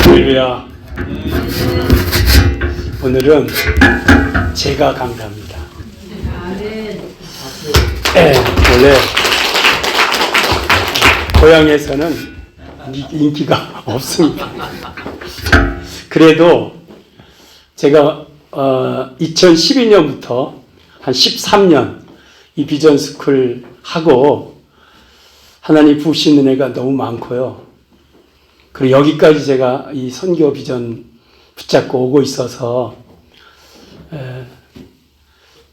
할렐루야. 오늘은 제가 강사입니다. 원래 고향에서는 인기가 없습니다. 그래도 제가 2012년부터 한 13년 이 비전스쿨 하고 하나님 부으신 은혜가 너무 많고요. 그리고 여기까지 제가 이 선교 비전 붙잡고 오고 있어서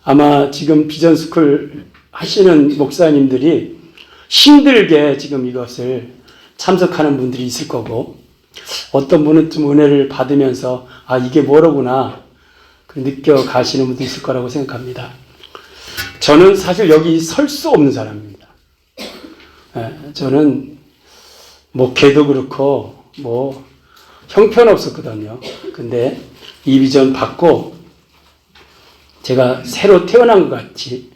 아마 지금 비전스쿨 하시는 목사님들이 힘들게 지금 이것을 참석하는 분들이 있을 거고, 어떤 분은 좀 은혜를 받으면서 아 이게 뭐로구나 느껴 가시는 분도 있을 거라고 생각합니다. 저는 사실 여기 설 수 없는 사람입니다. 저는 목회도 그렇고 형편없었거든요. 근데 이 비전 받고 제가 새로 태어난 것 같이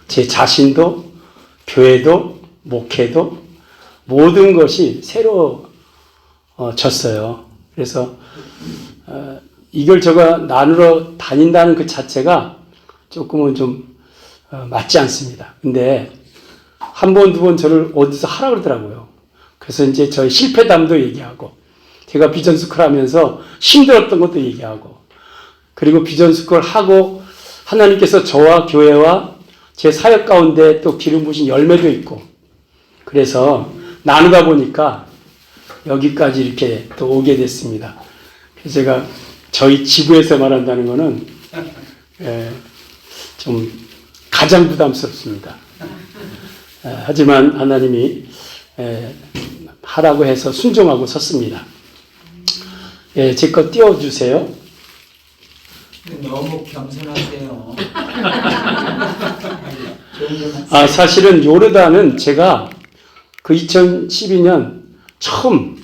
제 자신도 교회도 목회도 모든 것이 새로졌어요. 그래서 이걸 제가 나누러 다닌다는 그 자체가 조금은 좀 맞지 않습니다. 근데 한 번, 두 번 저를 어디서 하라 그러더라고요. 그래서 이제 저희 실패담도 얘기하고, 제가 비전스쿨 하면서 힘들었던 것도 얘기하고, 그리고 비전스쿨 하고 하나님께서 저와 교회와 제 사역 가운데 또 기름 부으신 열매도 있고, 그래서 나누다 보니까 여기까지 이렇게 또 오게 됐습니다. 그래서 제가 저희 지부에서 말한다는 거는 좀 가장 부담스럽습니다. 하지만 하나님이 하라고 해서 순종하고 섰습니다. 제 거 띄워주세요. 너무 겸손하세요. 사실은 요르단은 제가 그 2012년 처음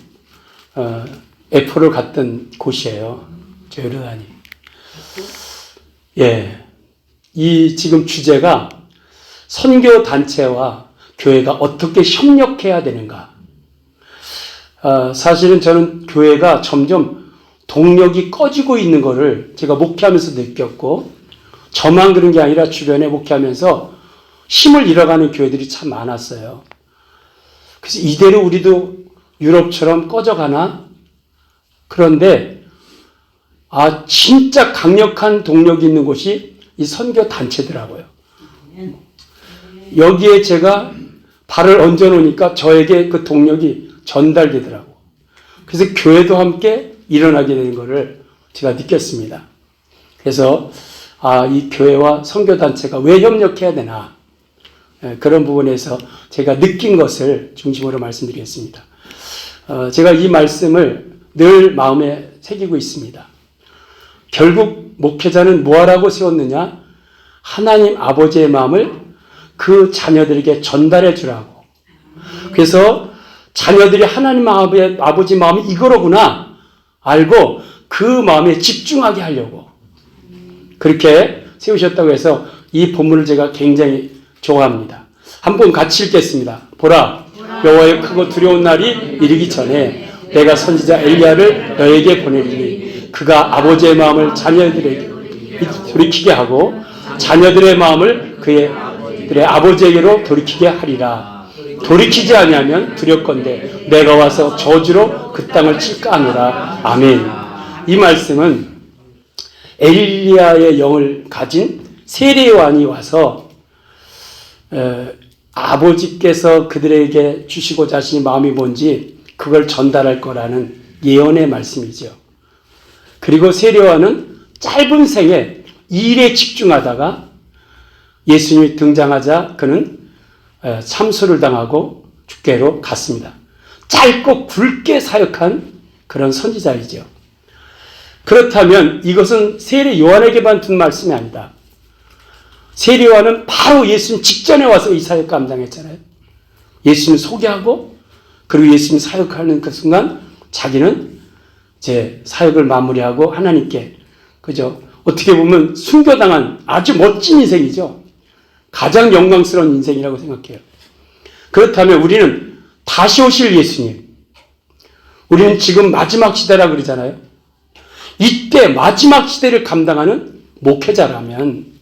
에포를 갔던 곳이에요. 저 요르단이. 이 지금 주제가 선교 단체와 교회가 어떻게 협력해야 되는가. 사실은 저는 교회가 점점 동력이 꺼지고 있는 것을 제가 목회하면서 느꼈고, 저만 그런 게 아니라 주변에 목회하면서 힘을 잃어가는 교회들이 참 많았어요. 그래서 이대로 우리도 유럽처럼 꺼져가나? 그런데 진짜 강력한 동력이 있는 곳이 이 선교 단체더라고요. 여기에 제가 발을 얹어놓으니까 저에게 그 동력이 전달되더라고. 그래서 교회도 함께 일어나게 되는 것을 제가 느꼈습니다. 그래서 이 교회와 선교단체가 왜 협력해야 되나, 그런 부분에서 제가 느낀 것을 중심으로 말씀드리겠습니다. 제가 이 말씀을 늘 마음에 새기고 있습니다. 결국 목회자는 뭐하라고 세웠느냐? 하나님 아버지의 마음을 그 자녀들에게 전달해 주라고. 그래서 자녀들이 하나님 아버지 마음이 이거로구나 알고 그 마음에 집중하게 하려고 그렇게 세우셨다고 해서 이 본문을 제가 굉장히 좋아합니다. 한번 같이 읽겠습니다. 보라, 여호와의 크고 두려운 날이 이르기 전에 내가 선지자 엘리야를 너에게 보내리니 그가 아버지의 마음을 자녀들에게 돌이키게 하고 자녀들의 마음을 그들의 아버지에게로 돌이키게 하리라. 돌이키지 아니하면 두렵건대 내가 와서 저주로 그 땅을 칠까 하노라. 아멘. 이 말씀은 엘리야의 영을 가진 세례요한이 와서 아버지께서 그들에게 주시고자 하신 마음이 뭔지 그걸 전달할 거라는 예언의 말씀이죠. 그리고 세례요한은 짧은 생에 일에 집중하다가 예수님이 등장하자 그는 참수를 당하고 죽게로 갔습니다. 짧고 굵게 사역한 그런 선지자이죠. 그렇다면 이것은 세례 요한에게만 둔 말씀이 아니다. 세례 요한은 바로 예수님 직전에 와서 이 사역 감당했잖아요. 예수님 소개하고 그리고 예수님 사역하는 그 순간 자기는 제 사역을 마무리하고 하나님께 어떻게 보면 순교당한 아주 멋진 인생이죠. 가장 영광스러운 인생이라고 생각해요. 그렇다면 우리는 다시 오실 예수님, 우리는 지금 마지막 시대라 그러잖아요. 이때 마지막 시대를 감당하는 목회자라면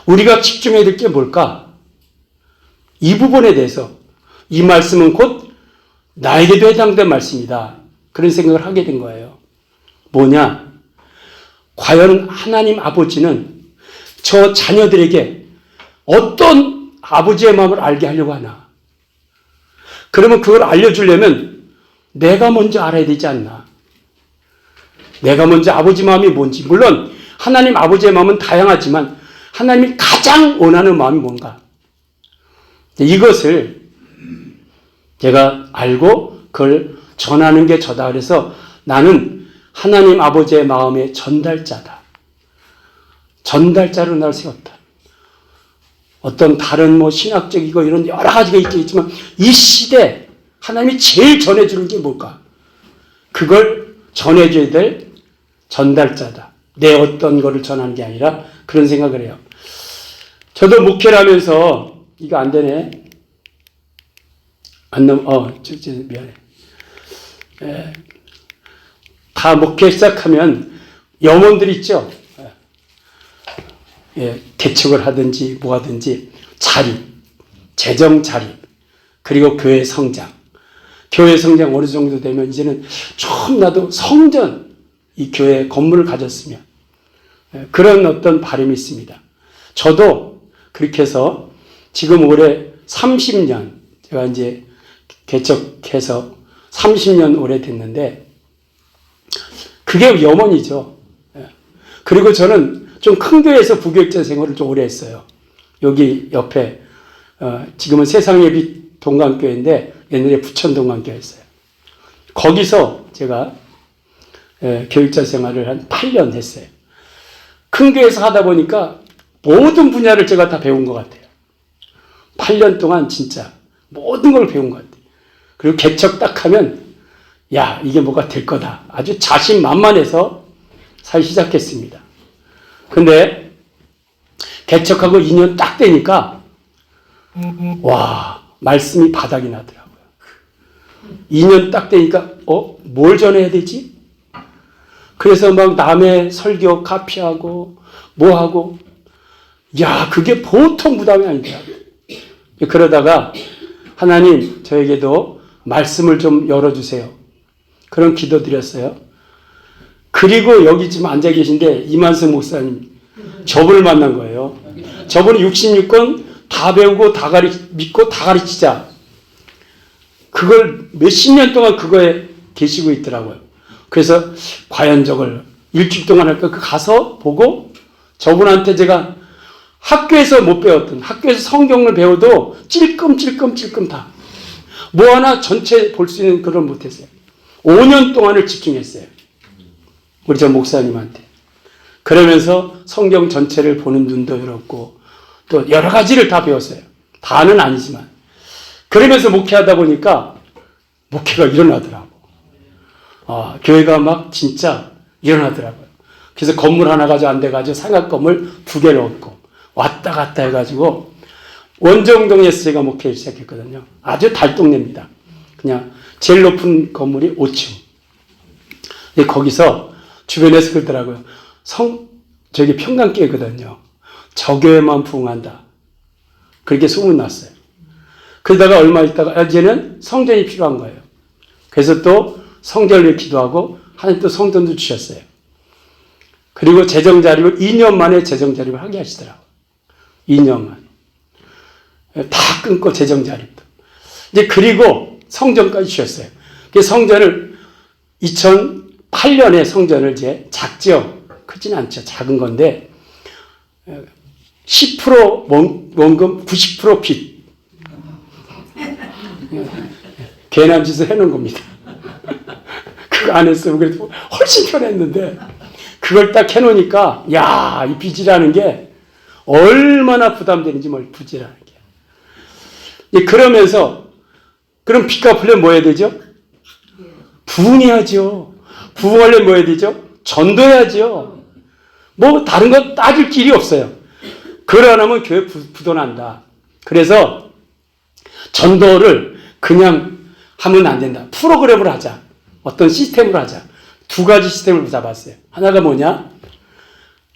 우리가 집중해야 될 게 뭘까? 이 부분에 대해서 이 말씀은 곧 나에게도 해당된 말씀이다. 그런 생각을 하게 된 거예요. 뭐냐? 과연 하나님 아버지는 저 자녀들에게 어떤 아버지의 마음을 알게 하려고 하나? 그러면 그걸 알려주려면 내가 먼저 알아야 되지 않나? 내가 먼저 아버지 마음이 뭔지. 물론 하나님 아버지의 마음은 다양하지만 하나님이 가장 원하는 마음이 뭔가? 이것을 제가 알고 그걸 전하는 게 저다. 그래서 나는 하나님 아버지의 마음의 전달자다. 전달자로 날 세웠다. 어떤 다른 신학적이고 이런 여러 가지가 있겠지만 이 시대 하나님이 제일 전해주는 게 뭘까? 그걸 전해줘야 될 전달자다. 내 어떤 거를 전하는 게 아니라 그런 생각을 해요. 저도 목회를 하면서 이거 안 되네. 미안해. 다 목회 시작하면 염원들 있죠. 개척을 하든지 뭐 하든지 자립, 재정 자립, 그리고 교회 성장. 교회 성장 어느 정도 되면 이제는 좀 나도 성전, 이 교회 건물을 가졌으면 그런 어떤 바람이 있습니다. 저도 그렇게 해서 지금 올해 30년, 제가 이제 개척해서 30년 오래됐는데 그게 염원이죠. 그리고 저는 좀 큰 교회에서 부교육자 생활을 좀 오래 했어요. 여기 옆에 지금은 세상예비 동강교회인데 옛날에 부천 동강교회였어요. 거기서 제가 교육자 생활을 한 8년 했어요. 큰 교회에서 하다 보니까 모든 분야를 제가 다 배운 것 같아요. 8년 동안 진짜 모든 걸 배운 것 같아요. 그리고 개척 딱 하면 야, 이게 뭐가 될 거다. 아주 자신만만해서 살기 시작했습니다. 근데 개척하고 2년 딱 되니까 와, 말씀이 바닥이 나더라고요. 2년 딱 되니까 뭘 전해야 되지? 그래서 막 남의 설교 카피하고 뭐하고 야, 그게 보통 부담이 아니더라고요. 그러다가 하나님 저에게도 말씀을 좀 열어주세요. 그런 기도 드렸어요. 그리고 여기 지금 앉아 계신데 이만승 목사님 저분을 만난 거예요. 저분이 66권 다 배우고 다 믿고 다 가르치자. 그걸 몇십 년 동안 그거에 계시고 있더라고요. 그래서 과연 저걸 일주일 동안 할까? 가서 보고 저분한테 제가 학교에서 못 배웠던, 학교에서 성경을 배워도 찔끔찔끔 다. 뭐 하나 전체 볼 수 있는 그걸 못했어요. 5년 동안을 집중했어요. 우리 저 목사님한테. 그러면서 성경 전체를 보는 눈도 열었고 또 여러 가지를 다 배웠어요. 다는 아니지만. 그러면서 목회하다 보니까 목회가 일어나더라고. 교회가 막 진짜 일어나더라고요. 그래서 건물 하나 가지고 안 돼가지고 상가 건물 2개를 얻고 왔다 갔다 해가지고 원정동에서 제가 목회를 시작했거든요. 아주 달동네입니다. 그냥 제일 높은 건물이 5층. 거기서 주변에서 그러더라고요. 저기 평강교회거든요. 저 교회만 부흥한다. 그렇게 소문났어요. 그러다가 얼마 있다가 이제는 성전이 필요한 거예요. 그래서 또 성전을 위해 기도하고 하나님 또 성전도 주셨어요. 그리고 재정자립을 2년 만에 재정자립을 하게 하시더라고요. 2년 만에. 다 끊고 재정자립도. 이제 그리고 성전까지 주셨어요. 그 성전을 2008년에 성전을 이제 작죠. 크진 않죠. 작은 건데 10% 원금 90% 빚. 괜한 짓을 해놓은 겁니다. 그거 안 했으면 그래도 훨씬 편했는데 그걸 딱 해놓으니까 야, 이 빚이라는 게 얼마나 부담되는지 빚이라는 게. 그러면서 그럼 빚 갚으려면 뭐 해야 되죠? 부흥해야죠. 부흥하려면 뭐 해야 되죠? 전도해야죠. 뭐 다른 거 따질 길이 없어요. 그걸 안 하면 교회 부도난다. 그래서 전도를 그냥 하면 안 된다. 프로그램을 하자. 어떤 시스템으로 하자. 두 가지 시스템을 잡았어요. 하나가 뭐냐?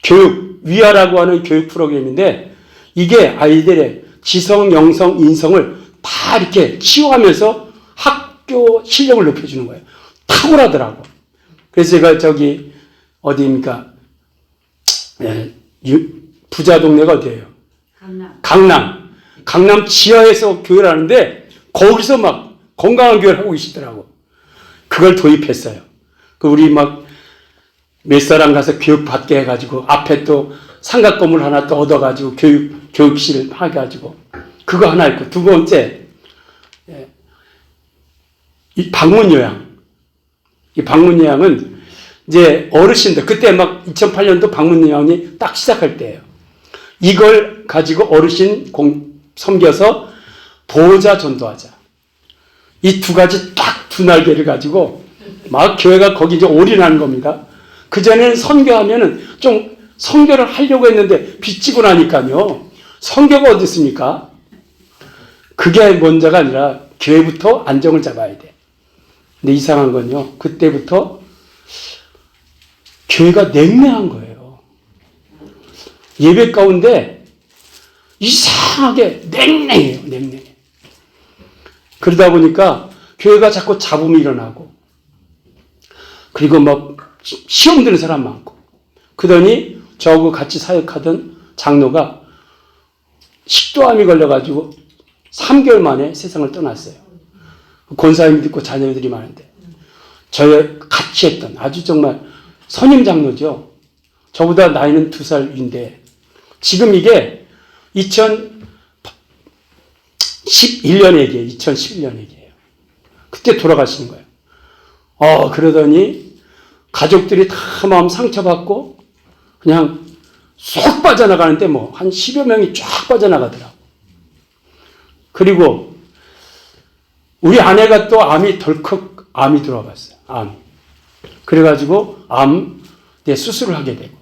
교육, 위아라고 하는 교육 프로그램인데 이게 아이들의 지성, 영성, 인성을 다 이렇게 치유하면서 학교 실력을 높여주는 거예요. 탁월하더라고. 그래서 제가 저기 어디입니까? 부자 동네가 어디예요? 강남 지하에서 교회를 하는데 거기서 막 건강한 교회를 하고 계시더라고. 그걸 도입했어요. 우리 막 몇 사람 가서 교육 받게 해가지고 앞에 또 상가 건물 하나 또 얻어가지고 교육실 해가지고 그거 하나 있고 두 번째 이 방문 요양. 이 방문 요양은 이제 어르신들 그때 막 2008년도 방문 요양이 딱 시작할 때예요. 이걸 가지고 어르신 섬겨서 보호자 전도하자. 이 두 가지 딱 두 날개를 가지고 막 교회가 거기 이제 올인하는 겁니다. 그전에는 선교하면은 좀 선교를 하려고 했는데 빚지고 나니까요. 선교가 어디 있습니까? 그게 먼저가 아니라 교회부터 안정을 잡아야 돼. 근데 이상한 건요. 그때부터 교회가 냉랭한 거예요. 예배 가운데 이상하게 냉랭해요. 냉랭해. 그러다 보니까 교회가 자꾸 잡음이 일어나고 그리고 막 시험 드는 사람 많고 그러더니 저하고 같이 사역하던 장로가 식도암이 걸려가지고 3개월 만에 세상을 떠났어요. 권사님도 있고 자녀들이 많은데 저희 같이 했던 아주 정말 선임 장로죠. 저보다 나이는 2살 위인데 지금 이게 2011년 얘기예요. 2011년 얘기예요. 그때 돌아가시는 거예요. 그러더니 가족들이 다 마음 상처받고 그냥 쏙 빠져나가는데 뭐 한 10여 명이 쫙 빠져나가더라고. 그리고 우리 아내가 또 암이 들어갔어요. 암. 그래가지고 수술을 하게 되고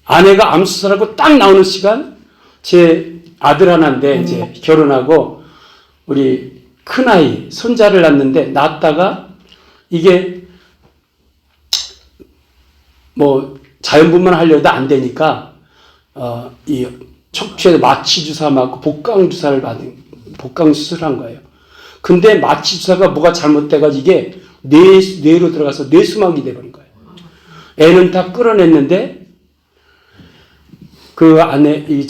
아내가 암 수술하고 딱 나오는 시간 제 아들 하나인데 이제 결혼하고 우리 큰아이 손자를 낳는데 낳았다가 이게 뭐 자연분만 하려도 안 되니까 이 척추에 마취 주사 맞고 복강 주사를 복강 수술한 거예요. 근데 마취 주사가 뭐가 잘못돼가지고 이게 뇌로 들어가서 뇌수막이 돼버린 거예요. 애는 다 끌어냈는데 그 안에 우리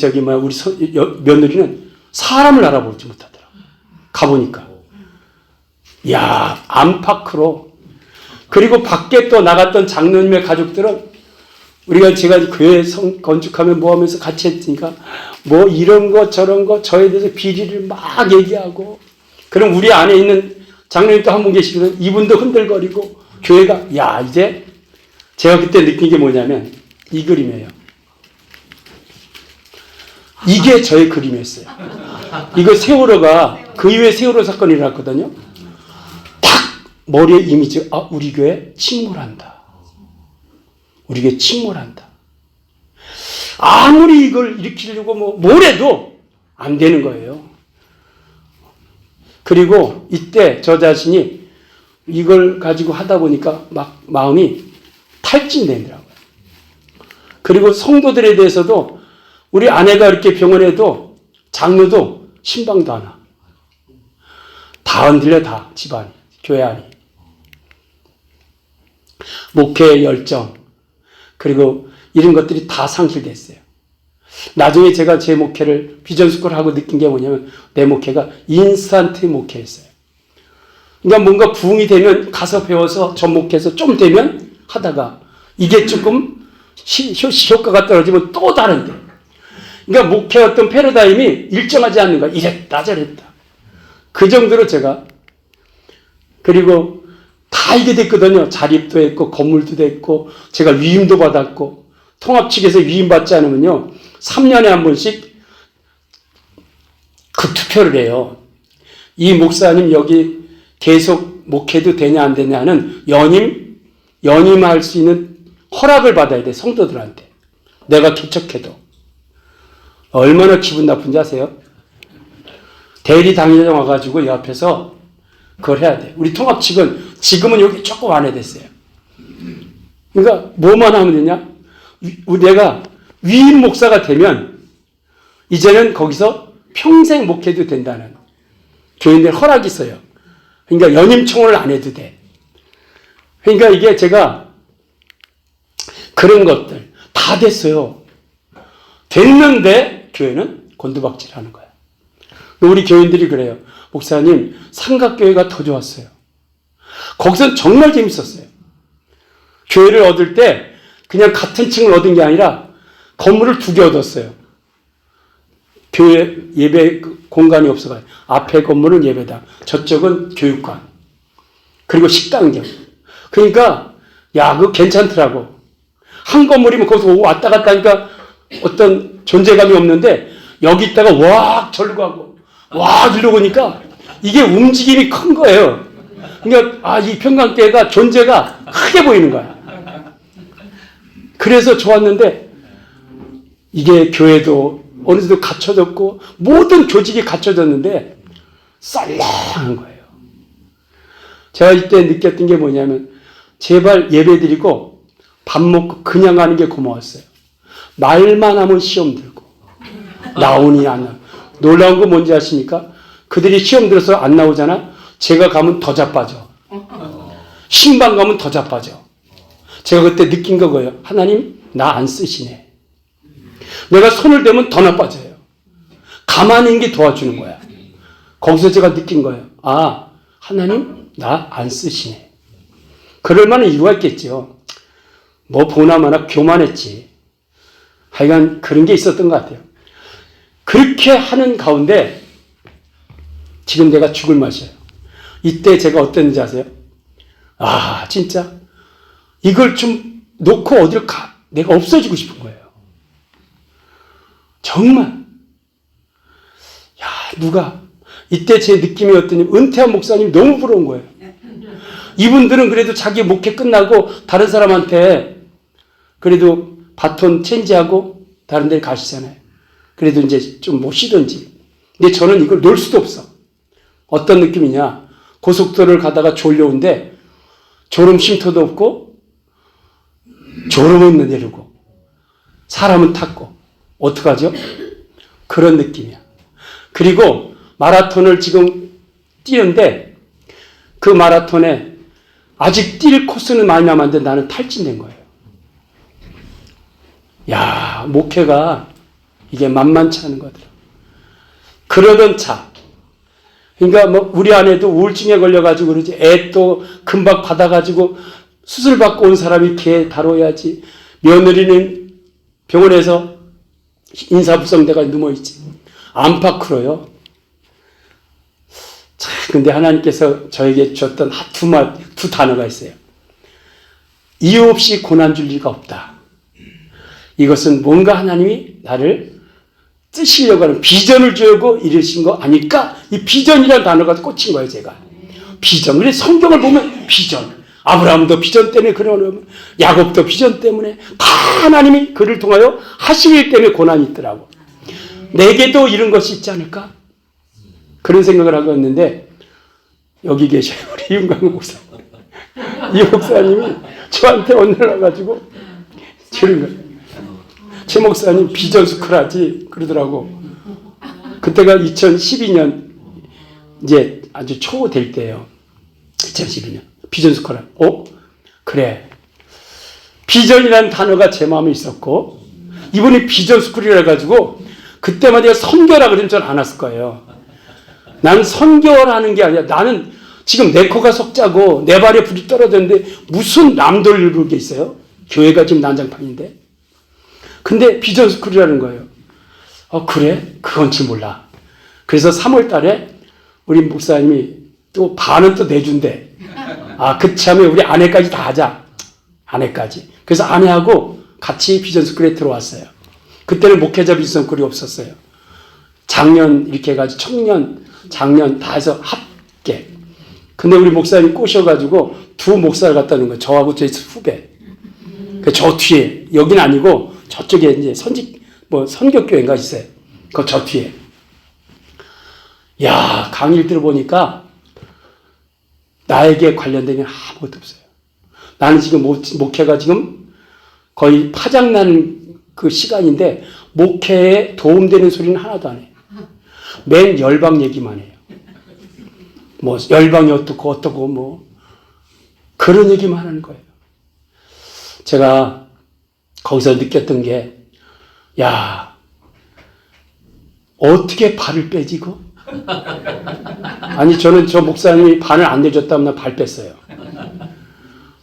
며느리는 사람을 알아보지 못하더라고. 가보니까 야 안팎으로. 그리고 밖에 또 나갔던 장로님의 가족들은 제가 교회 건축하면 뭐 하면서 같이 했으니까 뭐 이런 거 저런 거 저에 대해서 비리를 막 얘기하고 그럼 우리 안에 있는 장로님도 한 분 계시거든. 이분도 흔들거리고 교회가 이제 제가 그때 느낀 게 뭐냐면 이 그림이에요. 이게 저의 그림이었어요. 이거 세월호가 그 이후에 세월호 사건이 일어났거든요. 머리에 이미지, 우리 교회 침몰한다. 우리 교회 침몰한다. 아무리 이걸 일으키려고 뭘 해도 안 되는 거예요. 그리고 이때 저 자신이 이걸 가지고 하다 보니까 막 마음이 탈진되더라고요. 그리고 성도들에 대해서도 우리 아내가 이렇게 병원에도 장로도 신방도 하나. 다 흔들려 다 집안이, 교회 안이. 목회의 열정 그리고 이런 것들이 다 상실됐어요. 나중에 제가 제 목회를 비전스쿨을 하고 느낀 게 뭐냐면 내 목회가 인스턴트 목회였어요. 그러니까 뭔가 부흥이 되면 가서 배워서 접목해서 좀 되면 하다가 이게 조금 효과가 떨어지면 또 다른데. 그러니까 목회 어떤 패러다임이 일정하지 않는 거야. 이랬다 저랬다. 그 정도로 제가 그리고 다 이게 됐거든요. 자립도 했고 건물도 됐고 제가 위임도 받았고 통합 측에서 위임 받지 않으면요 3년에 한 번씩 그 투표를 해요. 이 목사님 여기 계속 목회도 되냐 안 되냐는 연임할 수 있는 허락을 받아야 돼. 성도들한테. 내가 개척해도. 얼마나 기분 나쁜지 아세요? 대리 당회장 와가지고 이 앞에서 그걸 해야 돼. 우리 통합 측은 지금은 여기 조금 완화됐어요. 그러니까 뭐만 하면 되냐? 내가 위임 목사가 되면 이제는 거기서 평생 목회도 된다는 교인들 허락이 있어요. 그러니까 연임 청원을 안 해도 돼. 그러니까 이게 제가 그런 것들 다 됐어요. 됐는데 교회는 곤두박질하는 거야. 우리 교인들이 그래요. 목사님, 삼각교회가 더 좋았어요. 거기선 정말 재밌었어요. 교회를 얻을 때 그냥 같은 층을 얻은 게 아니라 건물을 2개 얻었어요. 교회 예배 공간이 없어가지고 앞에 건물은 예배당, 저쪽은 교육관, 그리고 식당경. 그러니까 야, 그거 괜찮더라고. 한 건물이면 거기서 왔다 갔다 하니까 어떤 존재감이 없는데 여기 있다가 와 절로 가고 와 이러고 보니까 이게 움직임이 큰 거예요. 그러니까 이 평강교회가 존재가 크게 보이는 거야. 그래서 좋았는데 이게 교회도 어느 정도 갖춰졌고 모든 조직이 갖춰졌는데 썰렁한 거예요. 제가 이때 느꼈던 게 뭐냐면 제발 예배드리고 밥 먹고 그냥 가는 게 고마웠어요. 말만 하면 시험 들고 나오니 안 나오니. 놀라운 거 뭔지 아십니까? 그들이 시험 들어서 안 나오잖아. 제가 가면 더 자빠져. 신방 가면 더 자빠져. 제가 그때 느낀 거예요. 하나님 나 안 쓰시네. 내가 손을 대면 더 나빠져요. 가만히 있는 게 도와주는 거야. 거기서 제가 느낀 거예요. 하나님 나 안 쓰시네. 그럴 만한 이유가 있겠죠. 뭐 보나마나 교만했지. 하여간 그런 게 있었던 것 같아요. 그렇게 하는 가운데 지금 내가 죽을 맛이에요. 이때 제가 어땠는지 아세요? 진짜 이걸 좀 놓고 어디를 가. 내가 없어지고 싶은 거예요. 정말. 누가 이때 제 느낌이 어떠니 은퇴한 목사님 너무 부러운 거예요. 이분들은 그래도 자기 목회 끝나고 다른 사람한테 그래도 바톤 체인지하고 다른 데 가시잖아요. 그래도 이제 좀 뭐 쉬든지. 근데 저는 이걸 놓을 수도 없어. 어떤 느낌이냐. 고속도로를 가다가 졸려온데 졸음 쉼터도 없고 졸음은 내리고 사람은 탔고 어떡하죠? 그런 느낌이야. 그리고 마라톤을 지금 뛰는데 그 마라톤에 아직 뛸 코스는 많이 남았는데 나는 탈진된 거예요. 목회가 이게 만만치 않은 거더라. 그러던 차. 그러니까 뭐 우리 아내도 우울증에 걸려가지고 그러지. 애 또 금방 받아가지고 수술 받고 온 사람이 걔 다뤄야지. 며느리는 병원에서 인사부성대가 누워있지. 안팎으로요. 근데 하나님께서 저에게 주셨던 두 단어가 있어요. 이유 없이 고난 줄 리가 없다. 이것은 뭔가 하나님이 나를 쓰시려고 하는 비전을 주려고 이러신 거 아닐까? 이 비전이라는 단어가 꽂힌 거예요, 제가. 비전. 그래서 성경을 보면 비전. 아브라함도 비전 때문에 그러고 야곱도 비전 때문에 다 하나님이 그를 통하여 하시기 때문에 고난이 있더라고. 내게도 이런 것이 있지 않을까? 그런 생각을 하고 있는데 여기 계셔요. 우리 윤광 목사님. 이 목사님이 저한테 오늘 와가지고 저런 거예요. 최 목사님 비전 스쿨하지 그러더라고. 그때가 2012년 이제 아주 초 될 때예요. 2012년 비전 스쿨. 그래. 비전이라는 단어가 제 마음에 있었고 이분이 비전 스쿨이라 가지고 그때만 내가 선교라 그러면 전 안 왔을 거예요. 난 선교라는 게 아니라 나는 지금 내 코가 석자고 내 발에 불이 떨어졌는데 무슨 남돌 부를 게 있어요? 교회가 지금 난장판인데. 근데 비전 스쿨이라는 거예요. 그래? 그건지 몰라. 그래서 3월 달에 우리 목사님이 또 반은 또 내준대. 그참에 우리 아내까지 다 하자. 아내까지. 그래서 아내하고 같이 비전 스쿨에 들어왔어요. 그때는 목회자 비전 스쿨이 없었어요. 작년 이렇게 해가지고 청년, 작년 다 해서 합계. 근데 우리 목사님 꼬셔가지고 두 목사를 갖다 놓은 거예요. 저하고 제 후배. 저 뒤에, 여긴 아니고 저쪽에 이제 선교교회인가 있어요. 저 뒤에. 강의를 들어보니까 나에게 관련된 게 아무것도 없어요. 나는 지금 목회가 지금 거의 파장나는 그 시간인데 목회에 도움되는 소리는 하나도 안 해요. 맨 열방 얘기만 해요. 뭐 열방이 어떻고 뭐 그런 얘기만 하는 거예요. 제가 거기서 느꼈던 게, 야, 어떻게 발을 빼지 이거? 아니 저는 저 목사님이 반을 안 내줬다면 나 발 뺐어요.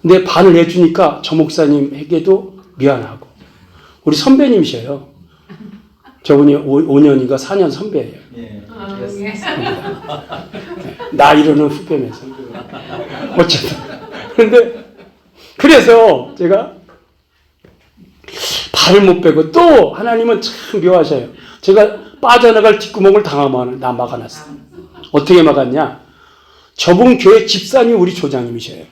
근데 반을 내주니까 저 목사님에게도 미안하고, 우리 선배님이셔요. 저분이 5년인가 4년 선배예요. 예. 나이로는 후배면서. 어쨌든. 그런데 그래서 제가 발을 못 빼고, 또 하나님은 참 묘하셔요. 제가 빠져나갈 뒷구멍을 당하면 나 막아놨어요. 어떻게 막았냐? 저분 교회 집사님이 우리 조장님이셔요.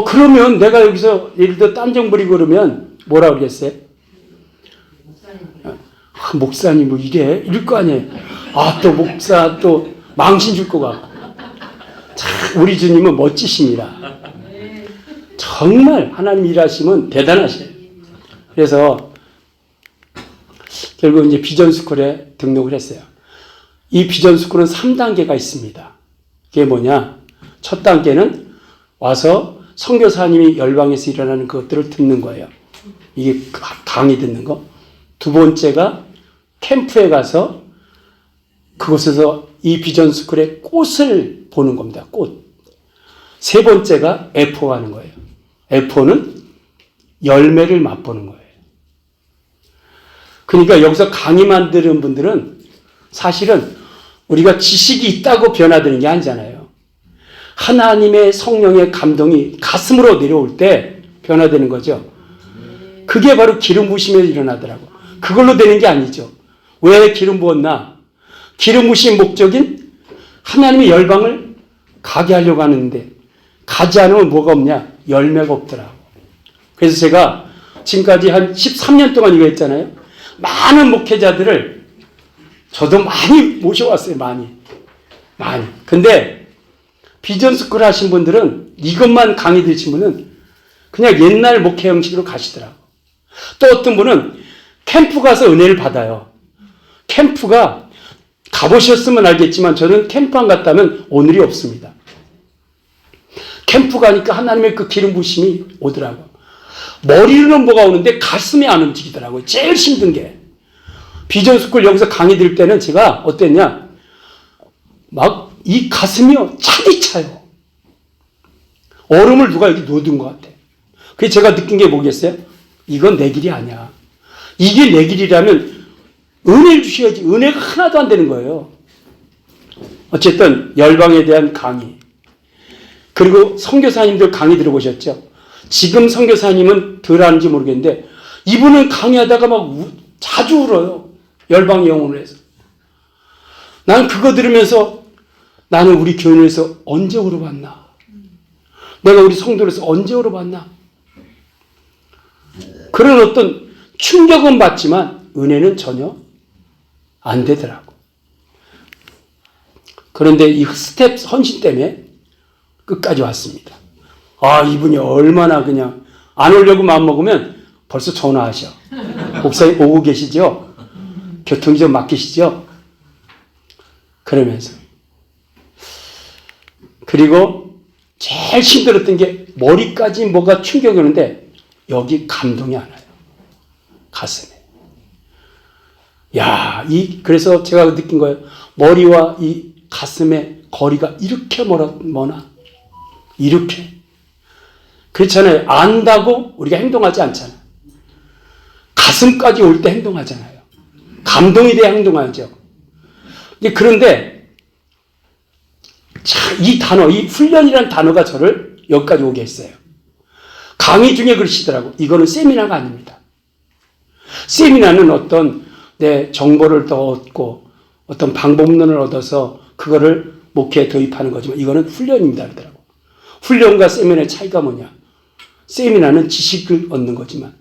그러면 내가 여기서 예를 들어 딴정 부리고 그러면 뭐라 그러겠어요? 목사님 뭐 이래? 이럴 거 아니에요. 또 목사 또 망신 줄 것 같고. 참 우리 주님은 멋지십니다. 정말 하나님 일하시면 대단하셔요. 그래서 결국 이제 비전스쿨에 등록을 했어요. 이 비전스쿨은 3단계가 있습니다. 그게 뭐냐? 첫 단계는 와서 선교사님이 열방에서 일어나는 것들을 듣는 거예요. 이게 강의 듣는 거. 두 번째가 캠프에 가서 그곳에서 이 비전스쿨의 꽃을 보는 겁니다. 꽃. 세 번째가 F4 하는 거예요. F4는 열매를 맛보는 거예요. 그러니까 여기서 강의만 들은 분들은 사실은 우리가 지식이 있다고 변화되는 게 아니잖아요. 하나님의 성령의 감동이 가슴으로 내려올 때 변화되는 거죠. 그게 바로 기름 부으심에 일어나더라고. 그걸로 되는 게 아니죠. 왜 기름 부었나? 기름 부으신 목적인 하나님의 열방을 가게 하려고 하는데, 가지 않으면 뭐가 없냐? 열매가 없더라고. 그래서 제가 지금까지 한 13년 동안 이거 했잖아요. 많은 목회자들을 저도 많이 모셔왔어요. 많이. 근데 비전스쿨 하신 분들은, 이것만 강의 들으신 분은 그냥 옛날 목회 형식으로 가시더라고. 또 어떤 분은 캠프 가서 은혜를 받아요. 캠프가 가보셨으면 알겠지만 저는 캠프 안 갔다면 오늘이 없습니다. 캠프 가니까 하나님의 그 기름 부심이 오더라고. 머리로는 뭐가 오는데 가슴이 안 움직이더라고요. 제일 힘든 게. 비전스쿨 여기서 강의 들 때는 제가 어땠냐? 막 이 가슴이요, 차디 차요. 얼음을 누가 여기 놓은 것 같아. 그래서 제가 느낀 게 뭐겠어요? 이건 내 길이 아니야. 이게 내 길이라면 은혜를 주셔야지. 은혜가 하나도 안 되는 거예요. 어쨌든 열방에 대한 강의. 그리고 선교사님들 강의 들어보셨죠? 지금 선교사님은 덜 하는지 모르겠는데 이분은 강의하다가 막 자주 울어요. 열방 영혼을 해서. 난 그거 들으면서 나는 우리 교인에서 언제 울어봤나? 내가 우리 성도로서 언제 울어봤나? 그런 어떤 충격은 받지만 은혜는 전혀 안 되더라고. 그런데 이 스텝 헌신 때문에 끝까지 왔습니다. 이분이 얼마나 그냥 안 오려고 마음먹으면 벌써 전화하셔. 목사님 오고 계시죠? 교통이 좀 막히시죠? 그러면서. 그리고 제일 힘들었던 게 머리까지 뭐가 충격이 오는데 여기 감동이 안 와요. 가슴에. 그래서 제가 느낀 거예요. 머리와 이 가슴의 거리가 이렇게 머나? 이렇게. 그렇잖아요. 안다고 우리가 행동하지 않잖아요. 가슴까지 올 때 행동하잖아요. 감동이 돼야 행동하죠. 그런데 이 단어, 이 훈련이라는 단어가 저를 여기까지 오게 했어요. 강의 중에 그러시더라고. 이거는 세미나가 아닙니다. 세미나는 어떤 내 정보를 더 얻고 어떤 방법론을 얻어서 그거를 목회에 도입하는 거지만 이거는 훈련입니다. 그러더라고. 훈련과 세미나의 차이가 뭐냐? 세미나는 지식을 얻는 거지만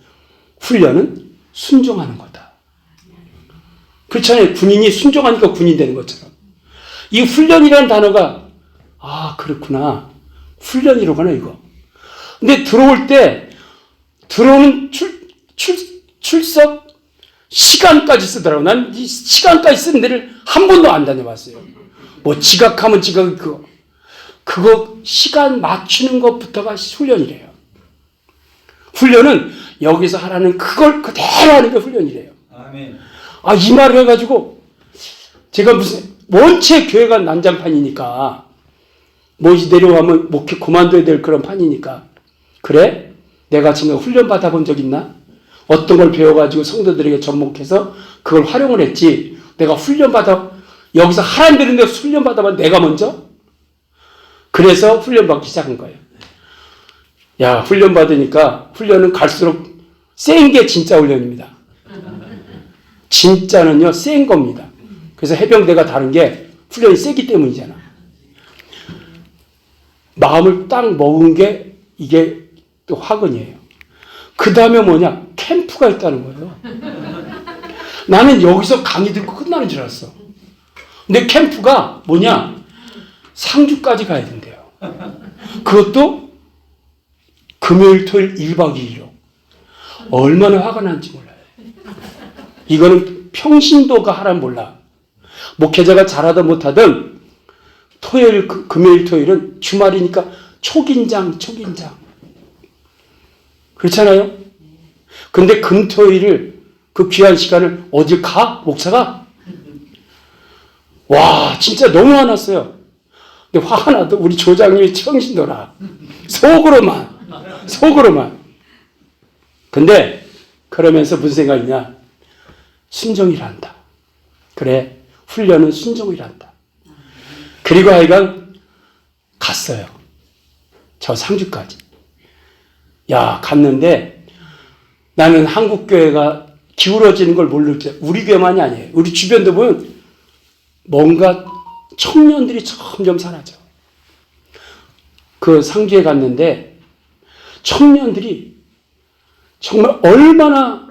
훈련은 순종하는 거다. 그렇잖아요. 군인이 순종하니까 군인 되는 것처럼. 이 훈련이라는 단어가 그렇구나. 훈련이로구나 이거. 근데 들어올 때 들어오는 출석 시간까지 쓰더라고. 난 이 시간까지 쓰는 데를 한 번도 안 다녀봤어요. 뭐 지각하면 지각 그거 시간 맞추는 것부터가 훈련이래요. 훈련은 여기서 하라는 그걸 그대로 하는 게 훈련이래요. 아멘. 이 말을 해가지고 제가 원체 교회가 난장판이니까 뭐 내려가면 목회 그만둬야 될 그런 판이니까 그래? 내가 지금 훈련 받아본 적 있나? 어떤 걸 배워가지고 성도들에게 접목해서 그걸 활용을 했지. 내가 여기서 하라는 대로 내가 훈련 받아봐 내가 먼저? 그래서 훈련 받기 시작한 거예요. 야, 훈련 받으니까 훈련은 갈수록 센 게 진짜 훈련입니다. 진짜는요, 센 겁니다. 그래서 해병대가 다른 게 훈련이 세기 때문이잖아. 마음을 딱 먹은 게 이게 또 화근이에요. 그 다음에 뭐냐? 캠프가 있다는 거예요. 나는 여기서 강의 듣고 끝나는 줄 알았어. 근데 캠프가 뭐냐? 상주까지 가야 된대요. 그것도 금요일, 토요일 1박 2일로. 얼마나 화가 난지 몰라요. 이거는 평신도가 하라면 몰라. 목회자가 잘하든 못하든 금요일, 토요일은 주말이니까 초긴장. 그렇잖아요? 근데 금, 토요일을 그 귀한 시간을 어딜 가? 목사가? 와, 진짜 너무 화났어요. 근데 화가 나도 우리 조장님이 청신도라. 속으로만. 근데 그러면서 무슨 생각이냐? 순종이란다. 그래, 훈련은 순종이란다. 그리고 하여간 갔어요. 저 상주까지. 갔는데 나는 한국교회가 기울어지는 걸 모를 때 우리 교회만이 아니에요. 우리 주변도 보면 뭔가 청년들이 점점 사라져. 그 상주에 갔는데 청년들이 정말 얼마나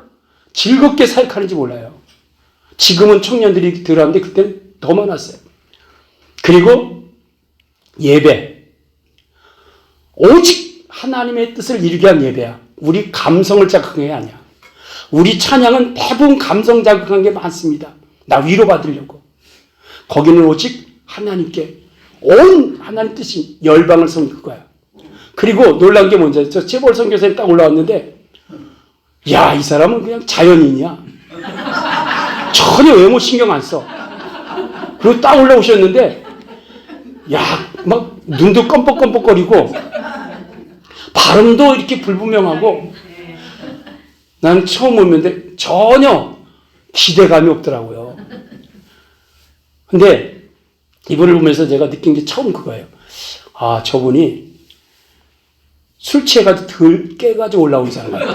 즐겁게 사역하는지 몰라요. 지금은 청년들이 들어왔는데 그때는 더 많았어요. 그리고 예배. 오직 하나님의 뜻을 이루게 한 예배야. 우리 감성을 자극한 게 아니야. 우리 찬양은 대부분 감성 자극한 게 많습니다. 나 위로받으려고. 거기는 오직 하나님께 온 하나님 뜻이 열방을 섬긴 그거야. 그리고 놀란 게 뭔지 저 재벌 선교사님 딱 올라왔는데 이 사람은 그냥 자연인이야. 전혀 외모 신경 안 써. 그리고 딱 올라오셨는데 막 눈도 껌뻑껌뻑거리고 발음도 이렇게 불분명하고 나는 처음 오는데 전혀 기대감이 없더라고요. 근데 이분을 보면서 제가 느낀 게 처음 그거예요. 저분이 술 취해가지고 덜 깨가지고 올라온 사람이에요.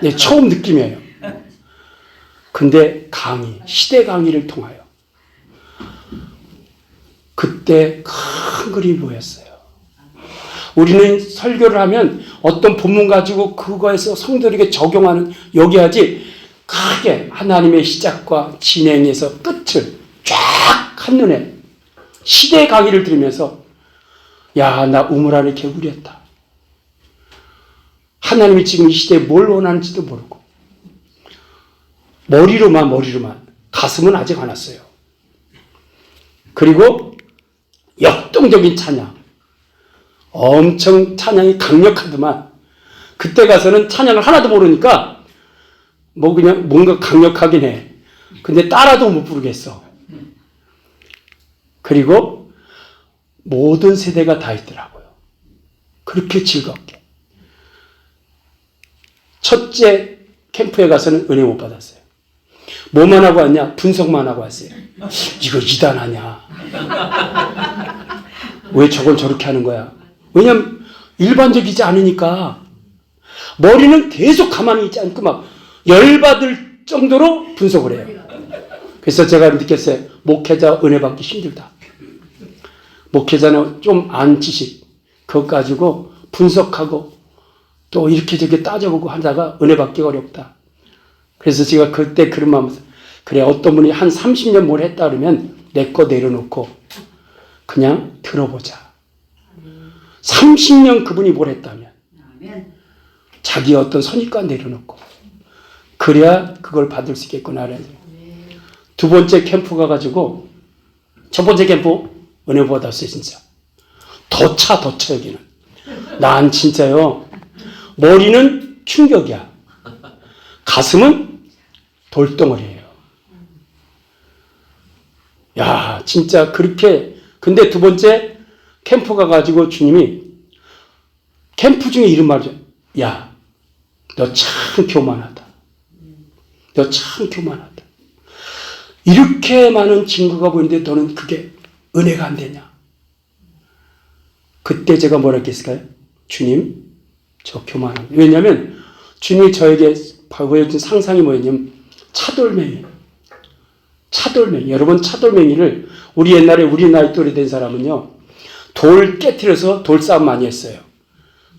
네, 처음 느낌이에요. 근데 시대 강의를 통하여 그때 큰 그림이 보였어요. 우리는 설교를 하면 어떤 본문 가지고 그거에서 성도에게 적용하는 여기 하지 크게 하나님의 시작과 진행에서 끝을 쫙 한눈에 시대 강의를 들으면서 나 우물 안에 개구리였다. 하나님이 지금 이 시대에 뭘 원하는지도 모르고 머리로만 가슴은 아직 안 왔어요. 그리고 역동적인 찬양. 엄청 찬양이 강력하더만 그때 가서는 찬양을 하나도 모르니까 그냥 뭔가 강력하긴 해. 근데 따라도 못 부르겠어. 그리고 모든 세대가 다 있더라고요. 그렇게 즐겁게. 첫째 캠프에 가서는 은혜 못 받았어요. 뭐만 하고 왔냐? 분석만 하고 왔어요. 이거 이단 아냐? 왜 저건 저렇게 하는 거야? 왜냐면 일반적이지 않으니까 머리는 계속 가만히 있지 않고 막 열받을 정도로 분석을 해요. 그래서 제가 느꼈어요. 목회자 은혜 받기 힘들다. 목회자는 좀 안 지식 그것 가지고 분석하고 또 이렇게 저렇게 따져보고 하다가 은혜 받기 어렵다. 그래서 제가 그때 그런 마음에서 그래 어떤 분이 한 30년 뭘 했다 그러면 내 거 내려놓고 그냥 들어보자. 30년 그분이 뭘 했다면 자기 어떤 선입관 내려놓고 그래야 그걸 받을 수 있겠구나. 두 번째 캠프 가가지고 첫 번째 캠프 은혜 받았어요. 진짜 더 차 여기는. 난 진짜요, 머리는 충격이야, 가슴은 돌덩어리예요. 야, 진짜 그렇게. 근데 두 번째 캠프 가가지고 주님이 캠프 중에 이런 말이죠. 야, 너 참 교만하다. 너 참 교만하다. 이렇게 많은 증거가 보이는데 너는 그게 은혜가 안 되냐. 그때 제가 뭐라 했을까요? 주님, 저 교만합니다. 왜냐하면 주님이 저에게 보여준 상상이 뭐였냐면 차돌맹이. 여러분, 차돌맹이를 우리 옛날에 우리 나이 또래 된 사람은요, 돌 깨트려서 돌싸움 많이 했어요.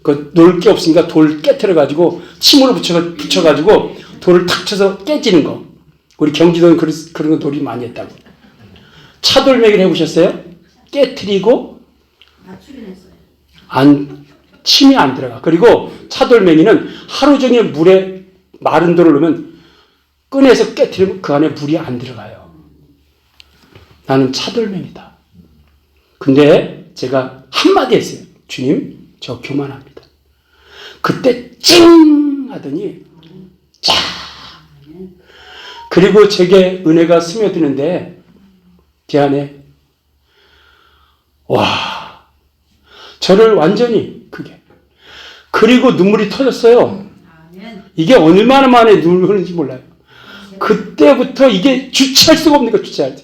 그 놀 게 없으니까 돌 깨트려가지고 침으로 붙여가지고 돌을 탁 쳐서 깨지는 거. 우리 경기도는 그런 거 돌이 많이 했다고. 차돌맹이를 해보셨어요? 깨트리고 침이 안 들어가. 그리고 차돌맹이는 하루 종일 물에 마른 돌을 넣으면 꺼내서 깨트리면 그 안에 물이 안 들어가요. 나는 차돌맹이다. 근데 제가 한마디 했어요. 주님, 저 교만합니다. 그때 찡 하더니 자. 그리고 제게 은혜가 스며드는데 제 안에 와, 저를 완전히 그게. 그리고 눈물이 터졌어요. 이게 얼마나 만에 눈물 흐르는지 몰라요. 그때부터 이게 주체할 수가 없는 거, 주체할 때.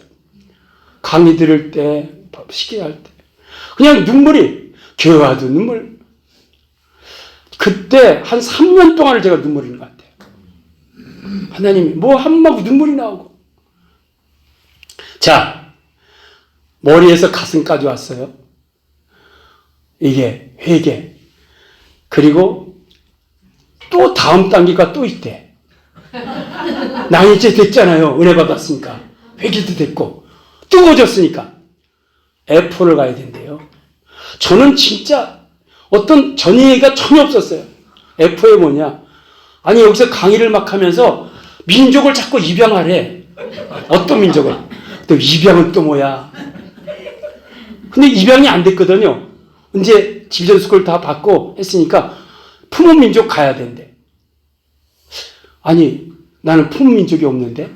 강의 들을 때, 시기할 때. 그냥 눈물이, 교회 와도 눈물. 그때 한 3년 동안을 제가 눈물이 있는 것 같아요. 하나님이 뭐 한마디 눈물이 나오고. 자, 머리에서 가슴까지 왔어요. 이게 회개. 그리고 또 다음 단계가 또 있대. 나 이제 됐잖아요. 은혜 받았으니까. 회개도 됐고. 뜨거워졌으니까. F를 가야 된대요. 저는 진짜 어떤 전이가 전혀 없었어요. F에 뭐냐. 아니, 여기서 강의를 막 하면서 민족을 자꾸 입양하래. 어떤 민족을. 또 입양은 또 뭐야. 근데 입양이 안 됐거든요. 이제 지전스쿨 다 받고 했으니까 품은 민족 가야 된대. 아니, 나는 품은 민족이 없는데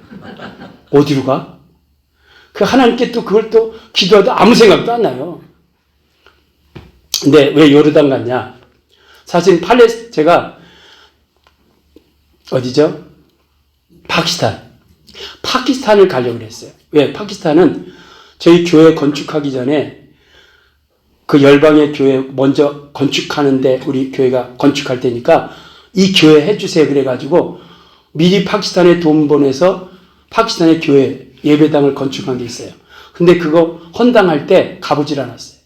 어디로 가? 그 하나님께 또 그걸 또 기도하도 아무 생각도 안 나요. 근데 왜 요르단 갔냐? 사실 제가 어디죠? 파키스탄을 가려고 그랬어요. 왜? 파키스탄은 저희 교회 건축하기 전에 그 열방의 교회 먼저 건축하는데 우리 교회가 건축할 테니까 이 교회 해주세요. 그래가지고 미리 파키스탄에 돈 보내서 파키스탄의 교회 예배당을 건축한 게 있어요. 근데 그거 헌당할 때 가보질 않았어요.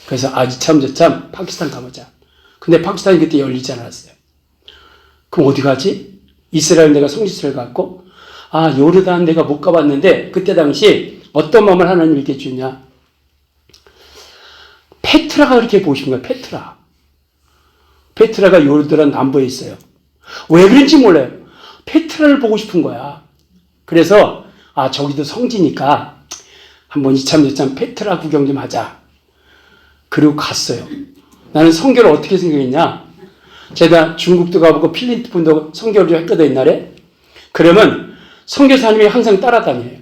그래서 이참 저참 파키스탄 가보자. 근데 파키스탄이 그때 열리지 않았어요. 그럼 어디 가지? 이스라엘 내가 성지순례를 갔고, 요르단 내가 못 가봤는데 그때 당시 어떤 마음을 하나님께 주냐? 페트라가 그렇게 보신 거예요. 페트라가 요르단 남부에 있어요. 왜 그런지 몰라요. 페트라를 보고 싶은 거야. 그래서 저기도 성지니까 한번 이참저참 페트라 구경 좀 하자. 그리고 갔어요. 나는 선교를 어떻게 생각했냐? 제가 중국도 가보고 필리핀도 선교를 했거든, 옛날에. 그러면 선교사님이 항상 따라다녀요.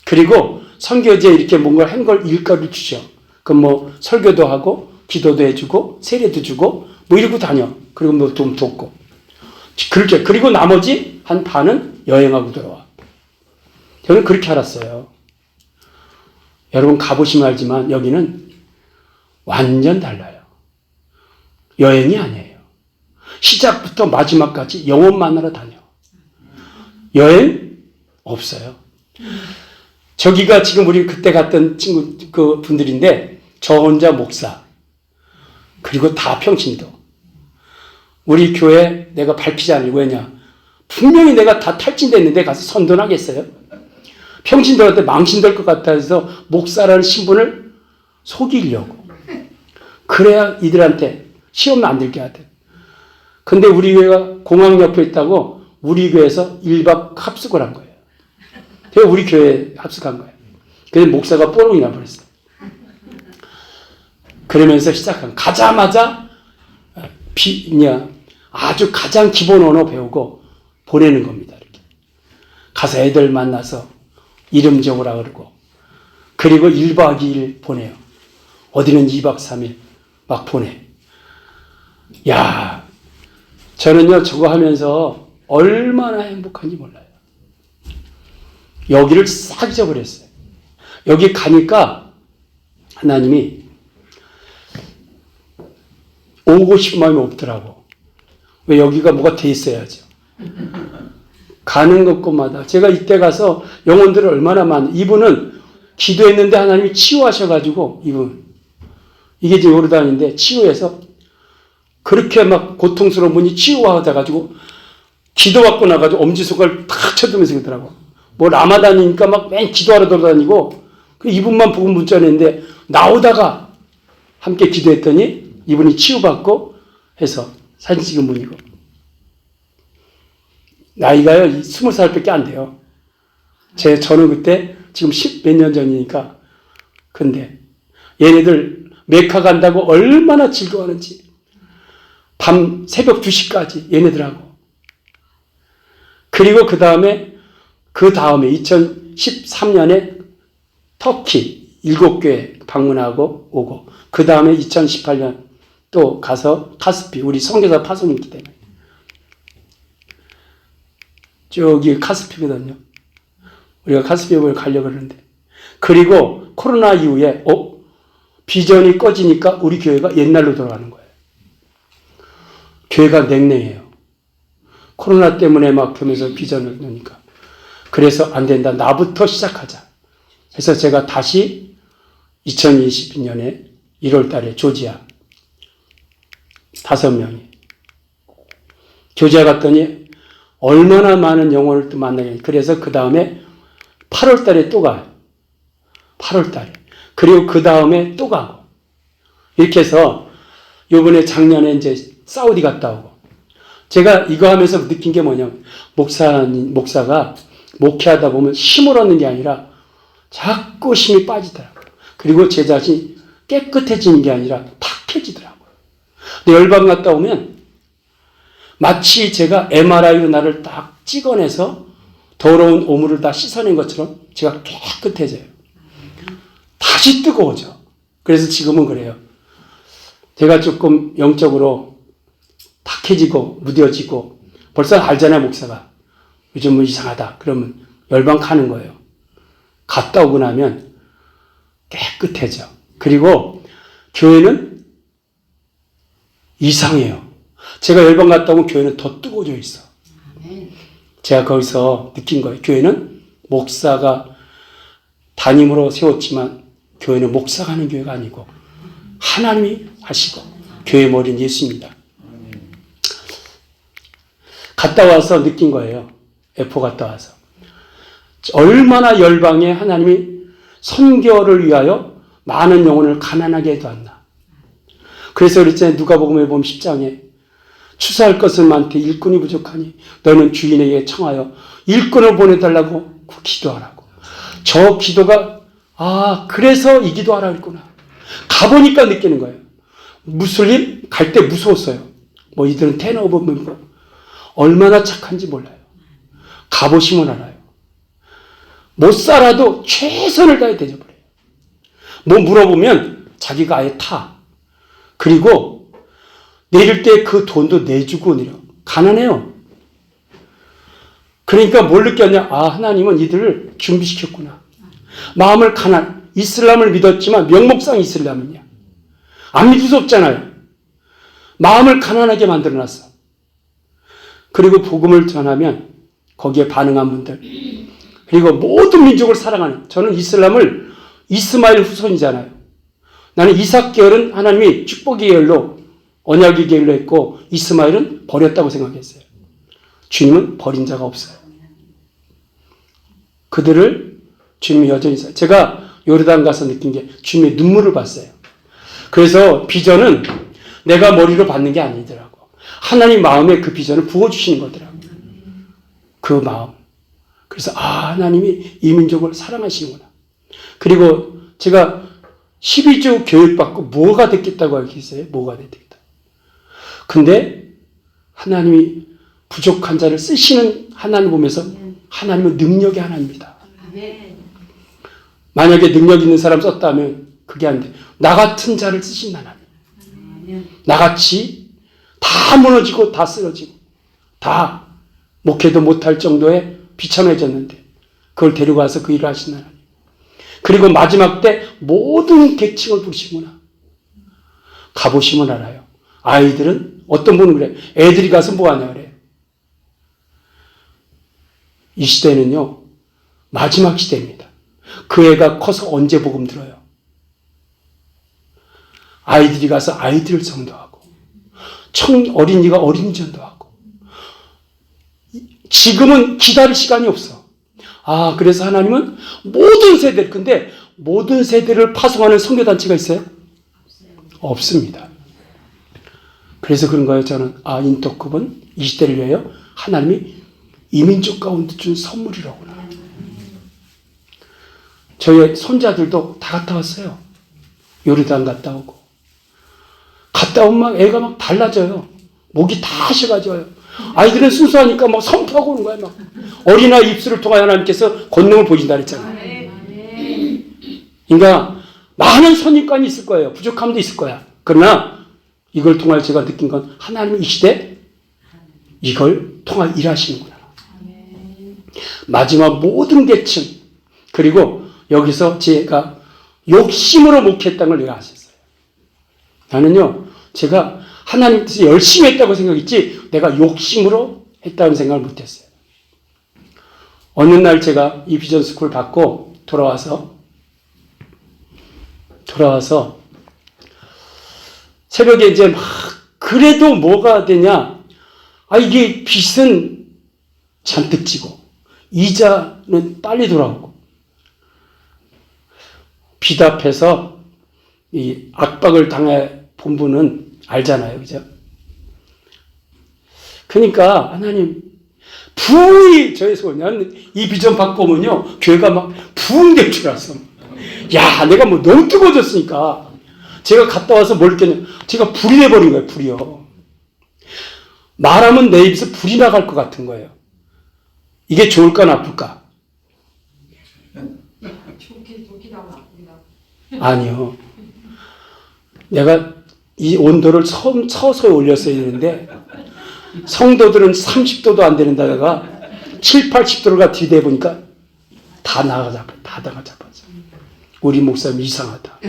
그리고 선교지에 이렇게 뭔가 한 걸 일거리를 주셔. 그럼 뭐 설교도 하고 기도도 해주고 세례도 주고 뭐 이러고 다녀. 그리고 뭐 돈 돕고. 그렇게. 그리고 나머지 한 반은 여행하고 돌아와. 저는 그렇게 알았어요. 여러분 가보시면 알지만 여기는 완전 달라요. 여행이 아니에요. 시작부터 마지막까지 영혼 만나러 다녀. 여행 없어요. 저기가 지금 우리 그때 갔던 친구 그 분들인데 저 혼자 목사 그리고 다 평신도. 우리 교회 내가 밝히지 않으려고. 왜냐? 분명히 내가 다 탈진됐는데 가서 선전하겠어요? 평신도한테 망신될 것 같아서 목사라는 신분을 속이려고. 그래야 이들한테 시험 안 들게 하대. 근데 우리 교회가 공항 옆에 있다고 우리 교회에서 1박 합숙을 한 거예요. 그래서 우리 교회에 합숙한 거예요. 그래서 목사가 뽀록이 나버렸어요. 그러면서 시작한 가자마자 아주 가장 기본 언어 배우고 보내는 겁니다. 이렇게 가서 애들 만나서 이름 적으라 그러고, 그리고 1박 2일 보내요. 어디는 2박 3일 막 보내. 야, 저는요 저거 하면서 얼마나 행복한지 몰라요. 여기를 싹 잊어버렸어요. 여기 가니까 하나님이 오고 싶은 마음이 없더라고. 왜? 여기가 뭐가 돼 있어야죠. 가는 곳마다 제가 이때 가서 영혼들을 얼마나 이분은 기도했는데 하나님이 치유하셔가지고, 이게 이제 요르단인데 치유해서 그렇게 막 고통스러운 분이 치유하셔가지고 기도받고 나가지고 엄지손가락을 탁 쳐두면서 그러더라고. 뭐 라마단이니까 막 맨 기도하러 돌아다니고, 이분만 보고 문자 냈는데 나오다가 함께 기도했더니 이분이 치유받고 해서 사진 찍은 분이고, 나이가요 20살밖에 안 돼요. 저는 그때 지금 10몇 년 전이니까. 근데 얘네들 메카 간다고 얼마나 즐거워하는지, 밤 새벽 2시까지 얘네들하고. 그리고 그 다음에 2013년에 터키 7교회 방문하고 오고, 그 다음에 2018년 또 가서 카스피, 우리 선교사 파송이 있기 때문에 저기 카스피거든요. 우리가 카스피에 가려고 그러는데, 그리고 코로나 이후에 비전이 꺼지니까 우리 교회가 옛날로 돌아가는 거예요. 교회가 냉랭해요. 코로나 때문에 막 하면서 비전을 넣으니까. 그래서 안 된다. 나부터 시작하자. 그래서 제가 다시 2020년에 1월 달에 조지아 5명이 조지아 갔더니 얼마나 많은 영혼을 또 만나겠냐. 그래서 그 다음에 8월 달에 또 가요. 8월 달에. 그리고 그 다음에 또 가고. 이렇게 해서 요번에 작년에 이제 사우디 갔다 오고. 제가 이거 하면서 느낀 게 뭐냐면, 목사가 목회하다 보면 힘을 얻는 게 아니라 자꾸 힘이 빠지더라고요. 그리고 제 자신이 깨끗해지는 게 아니라 탁해지더라고요. 근데 열방 갔다 오면 마치 제가 MRI로 나를 딱 찍어내서 더러운 오물을 다 씻어낸 것처럼 제가 깨끗해져요. 다시 뜨거워져. 그래서 지금은 그래요. 제가 조금 영적으로 탁해지고 무뎌지고, 벌써 알잖아요, 목사가. 요즘은 이상하다. 그러면 열방 가는 거예요. 갔다 오고 나면 깨끗해져. 그리고 교회는 이상해요. 제가 열방 갔다 오면 교회는 더 뜨거워져 있어. 제가 거기서 느낀 거예요. 교회는 목사가 담임으로 세웠지만 교회는 목사가 하는 교회가 아니고 하나님이 하시고 교회 머리는 예수입니다. 갔다 와서 느낀 거예요. F 갔다 와서. 얼마나 열방에 하나님이 선교를 위하여 많은 영혼을 가난하게 해도 않나. 그래서 그랬잖아요. 누가복음에 보면 10장에 추수할 것은 많되 일꾼이 부족하니 너는 주인에게 청하여 일꾼을 보내달라고 기도하라고. 저 기도가 그래서 이 기도하라 그랬구나. 가보니까 느끼는 거예요. 무슬림 갈 때 무서웠어요. 뭐 이들은 텐오버 멤버 얼마나 착한지 몰라요. 가보시면 알아요. 못 살아도 최선을 다해 대접을 해요. 뭐 물어보면 자기가 아예 타. 그리고 내릴 때 그 돈도 내주고 내려. 가난해요. 그러니까 뭘 느꼈냐. 하나님은 이들을 준비시켰구나. 마음을 이슬람을 믿었지만 명목상 이슬람이냐. 안 믿을 수 없잖아요. 마음을 가난하게 만들어놨어. 그리고 복음을 전하면 거기에 반응한 분들, 그리고 모든 민족을 사랑하는, 저는 이슬람을 이스마엘 후손이잖아요. 나는 이삭 계열은 하나님이 축복의 계열로, 언약의 계열로 했고 이스마엘은 버렸다고 생각했어요. 주님은 버린 자가 없어요. 그들을 주님이 여전히 있어요. 제가 요르단 가서 느낀 게 주님의 눈물을 봤어요. 그래서 비전은 내가 머리로 받는 게 아니더라고. 하나님 마음에 그 비전을 부어주시는 거더라고. 그 마음. 그래서 하나님이 이 민족을 사랑하시는구나. 그리고 제가 12주 교육받고 뭐가 됐겠다고 하겠어요? 뭐가 됐겠다. 근데 하나님이 부족한 자를 쓰시는 하나님 보면서 하나님은 능력의 하나님이다. 만약에 능력 있는 사람 썼다면 그게 안 돼. 나 같은 자를 쓰신 하나님. 나같이 다 무너지고 다 쓰러지고 다 목회도 못할 정도의 비참해졌는데 그걸 데리고 와서 그 일을 하신 하나님. 그리고 마지막 때 모든 계층을 부르시구나. 가보시면 알아요. 아이들은 어떤 분은 그래. 애들이 가서 뭐 하냐 그래. 이 시대는요. 마지막 시대입니다. 그 애가 커서 언제 복음 들어요. 아이들이 가서 아이들을 성도하고 어린이가 어린이 전도하고 지금은 기다릴 시간이 없어. 그래서 하나님은 모든 세대를 근데 모든 세대를 파송하는 선교단체가 있어요? 없습니다. 그래서 그런 거예요. 저는 인터컵은 이 시대를 위하여 하나님이 이민족 가운데 준 선물이라구나. 저희 손자들도 다 갔다 왔어요. 요르단 갔다 오고. 갔다 오면 막 애가 막 달라져요. 목이 다 쉬어가져요. 아이들은 순수하니까 막 선포하고 오는 거야. 막 어린아이 입술을 통하여 하나님께서 권능을 보여준다 그랬잖아요. 그러니까 많은 선입관이 있을 거예요. 부족함도 있을 거야. 그러나 이걸 통하여 제가 느낀 건 하나님은 이 시대 이걸 통하여 일하시는구나. 마지막 모든 계층 그리고 여기서 제가 욕심으로 목회했다는 걸 내가 아셨어요. 나는요, 제가 하나님 뜻에 열심히 했다고 생각했지, 내가 욕심으로 했다는 생각을 못했어요. 어느 날 제가 이 비전 스쿨 받고 돌아와서 새벽에 이제 막, 그래도 뭐가 되냐? 이게 빚은 잔뜩 지고, 이자는 빨리 돌아오고, 빚 앞에서 이 압박을 당해 본 분은 알잖아요. 그죠? 그러니까 하나님 부이 저의 소년 이 비전 받고 오면요. 교회가 막 부흥될 줄 알았어. 야, 내가 뭐 너무 뜨거워졌으니까 제가 갔다 와서 뭘 느꼈냐. 제가 불이 내버린 거예요. 불이요. 말하면 내 입에서 불이 나갈 것 같은 거예요. 이게 좋을까 나쁠까? 아니요. 내가 이 온도를 서서히 올렸어야 되는데 성도들은 30도도 안 되는데다가 7, 80도가 뒤대 보니까 다 나가잡았어. 우리 목사님 이상하다.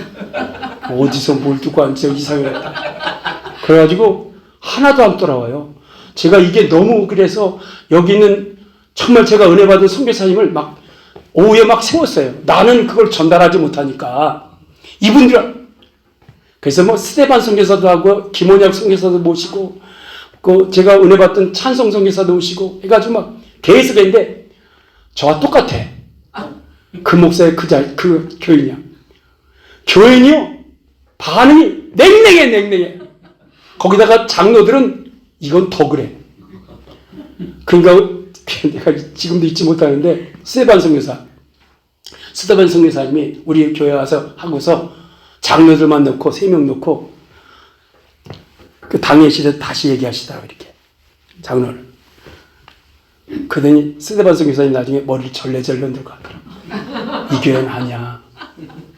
어디서 뭘 두고 앉아 이상하다. 그래가지고 하나도 안 돌아와요. 제가 이게 너무 그래서 여기는 정말 제가 은혜 받은 선교사님을 막 오후에 막 세웠어요. 나는 그걸 전달하지 못하니까 이분들 그래서 뭐 스테반 선교사도 하고 김원혁 선교사도 모시고 그 제가 은혜 받던 찬송 선교사도 오시고 해가지고 막 계속 했는데 저와 똑같아. 그 목사의 그 교인이야. 교인이요 반응이 냉랭해. 거기다가 장로들은 이건 더 그래. 그러니까 내가 지금도 잊지 못하는데 스테반 선교사님이 우리 교회 와서 하고서 장로들만 넣고 3명 넣고 그 당회실에서 다시 얘기하시더라고 이렇게 장로를. 그러더니 스테반 선교사님 나중에 머리를 절레절레 흔들고 하더라고. 이 교회는 아니야.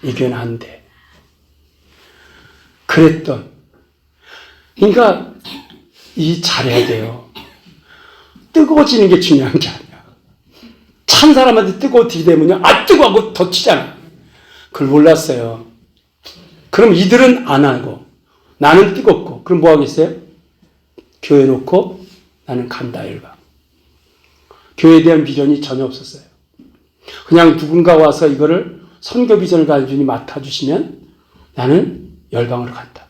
이 교회는 안 돼. 그랬던. 그러니까 이 잘해야 돼요. 뜨거워지는 게 중요한 게 아니야. 찬 사람한테 뜨거워 들이대면요. 뜨거워하고 더 치잖아. 그걸 몰랐어요. 그럼 이들은 안 하고 나는 뜨겁고 그럼 뭐 하겠어요? 교회 놓고 나는 간다 열방. 교회에 대한 비전이 전혀 없었어요. 그냥 누군가 와서 이거를 선교 비전을 가지고 맡아주시면 나는 열방으로 간다.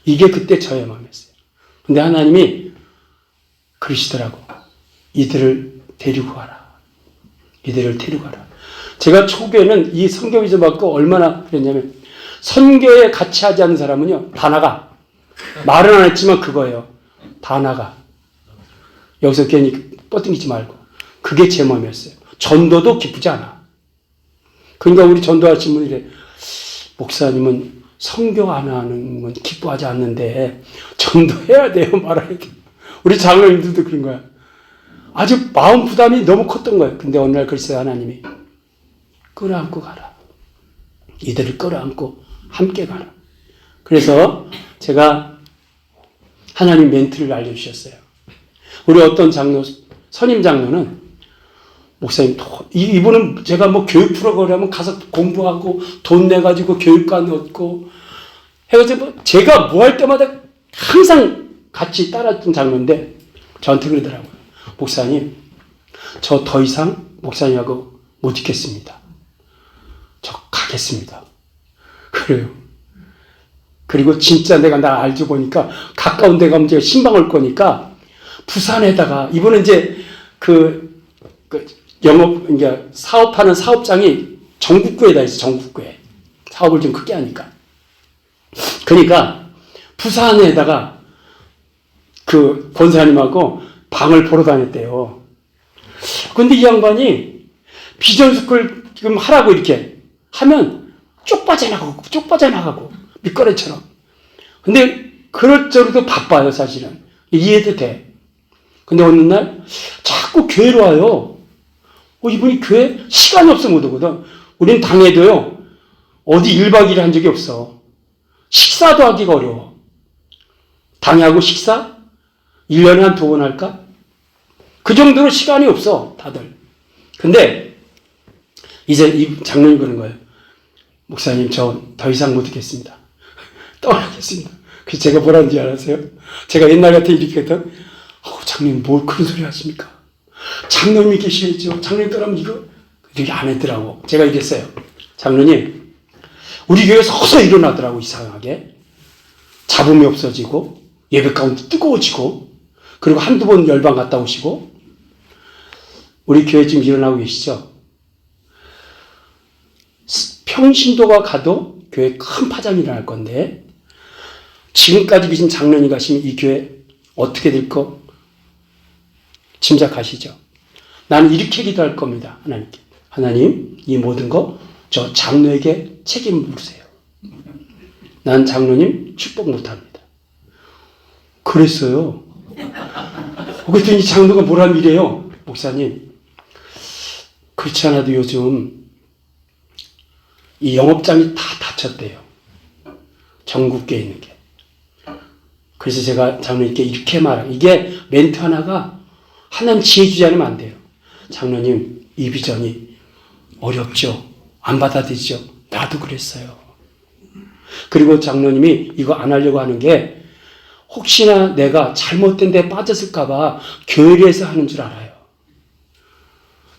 이게 그때 저의 마음이었어요. 근데 하나님이 그러시더라고. 이들을 데리고 가라. 이들을 데리고 가라. 제가 초기에는 이 선교비전 받고 얼마나 그랬냐면, 선교에 같이 하지 않는 사람은요, 다 나가. 말은 안 했지만 그거예요. 다 나가. 여기서 괜히 뻗ting기지 말고. 그게 제 마음이었어요. 전도도 기쁘지 않아. 그러니까 우리 전도하신 분들이, 목사님은 선교 안 하는 건 기뻐하지 않는데 전도해야 돼요, 말아야 돼. 우리 장로님들도 그런 거야. 아주 마음 부담이 너무 컸던 거예요. 근데 어느 날 글쎄 하나님이 끌어안고 가라. 이들을 끌어안고 함께 가라. 그래서 제가 하나님 멘트를 알려주셨어요. 우리 어떤 장로, 선임 장로는, 목사님, 이분은 제가 뭐 교육 프로그램 가서 공부하고 돈 내가지고 교육관 얻고 해가지고 제가 뭐 할 때마다 항상 같이 따랐던 장로인데 저한테 그러더라고요. 목사님, 저 더 이상 목사님하고 못 있겠습니다. 저 가겠습니다. 그래요. 그리고 진짜 내가 나 알죠 보니까 가까운 데 가면 제가 신방 올 거니까 부산에다가, 이분은 이제 그 영업, 이제 사업하는 사업장이 전국구에다 있어, 전국구에. 사업을 좀 크게 하니까. 그러니까 부산에다가 그 권사님하고 방을 보러 다녔대요. 근데 이 양반이 비전스쿨 지금 하라고 이렇게 하면 쪽 빠져나가고, 밑거래처럼. 근데 그럴 정도 바빠요, 사실은. 이해도 돼. 근데 어느 날 자꾸 교회로 와요. 이분이 교회 시간이 없어 못 오거든. 우린 당에도요, 어디 1박 2일 한 적이 없어. 식사도 하기가 어려워. 당회하고 식사? 1년에 한 2번 할까? 그 정도로 시간이 없어, 다들. 근데 이제 이 장로님 그런 거예요. 목사님, 저 더 이상 못 있겠습니다. 떠나겠습니다. 그래서 제가 뭐라는지 알았어요? 제가 옛날 같은 이렇게 했던, 장로님 뭘 그런 소리 하십니까? 장로님이 계셔야죠. 장로님 떠나면 이거 이렇게 안 했더라고. 제가 이랬어요. 장로님, 우리 교회 서서 일어나더라고, 이상하게. 잡음이 없어지고 예배 가운데 뜨거워지고, 그리고 한두 번 열방 갔다 오시고. 우리 교회 지금 일어나고 계시죠? 평신도가 가도 교회 큰 파장이 일어날 건데, 지금까지 계신 장로님 가시면 이 교회 어떻게 될 거 짐작하시죠? 나는 이렇게 기도할 겁니다. 하나님께. 하나님, 이 모든 거 저 장로에게 책임 물으세요. 난 장로님 축복 못합니다. 그랬어요. 그랬더니 장로가 뭐라면 이래요. 목사님, 그렇지 않아도 요즘 이 영업장이 다 닫혔대요. 전국계에 있는 게. 그래서 제가 장로님께 이렇게 말해요. 이게 멘트 하나가 하나님 지혜 주지 않으면 안 돼요. 장로님, 이 비전이 어렵죠. 안 받아들이죠. 나도 그랬어요. 그리고 장로님이 이거 안 하려고 하는 게, 혹시나 내가 잘못된 데 빠졌을까봐 교회에서 하는 줄 알아요.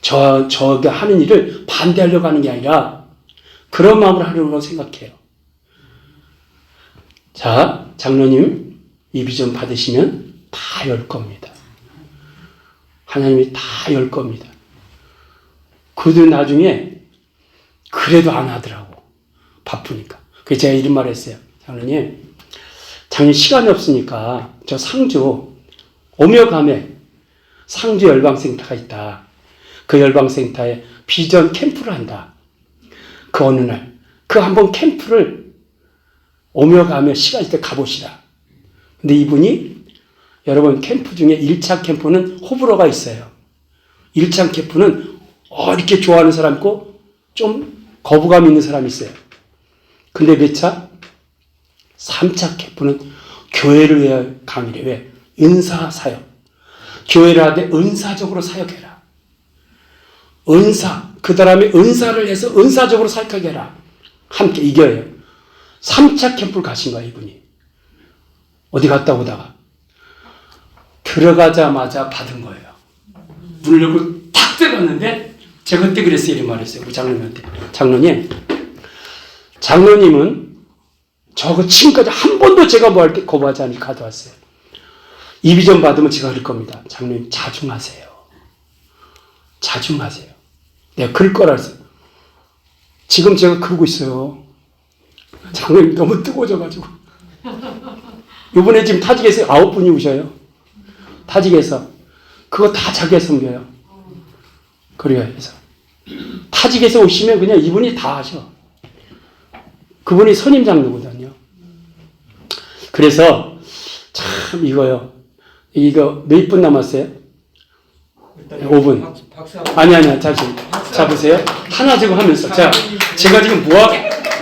저가 하는 일을 반대하려고 하는 게 아니라 그런 마음으로 하려고 생각해요. 자, 장로님 이 비전 받으시면 다 열 겁니다. 하나님이 다 열 겁니다. 그들 나중에 그래도 안 하더라고. 바쁘니까. 그래서 제가 이런 말 했어요. 장로님, 작년 시간이 없으니까 저 상주 오며감에 상주 열방센터가 있다. 그 열방센터에 비전 캠프를 한다. 그 어느 날 그 한번 캠프를 오며가며 시간 있을 때 가보시라. 근데 이분이, 여러분, 캠프 중에 1차 캠프는 호불호가 있어요. 1차 캠프는 이렇게 좋아하는 사람 있고 좀 거부감 있는 사람이 있어요. 근데 몇 차? 3차 캠프는 교회를 위해 강의를 왜? 은사 사역. 교회를 하되 은사적으로 사역해라. 은사, 그 다음에 은사를 해서 은사적으로 사역하게 해라. 함께 이겨요. 3차 캠프를 가신 거야, 이분이. 어디 갔다 오다가 들어가자마자 받은 거예요. 문을 열고 탁 들어갔는데, 제가 그때 그랬어요. 이런 말했어요. 우리 장로님한테. 장로님은 저거 지금까지 한 번도 제가 뭐 할 때 거부하지 않고 가져왔어요. 이 비전 받으면 제가 그럴 겁니다. 장로님, 자중하세요. 자중하세요. 내가 그럴 거라 했어요. 지금 제가 그러고 있어요. 장로님 너무 뜨거워져가지고. 이번에 지금 타직에서 9분이 오셔요. 타직에서. 그거 다 자기가 섬겨요. 그래요. 그래서. 타직에서 오시면 그냥 이분이 다 하셔. 그분이 선임 장로거든요. 그래서 참 이거요. 이거 몇 분 남았어요? 5분. 아니, 자, 보세요. 하나 지금 하면서. 제가 지금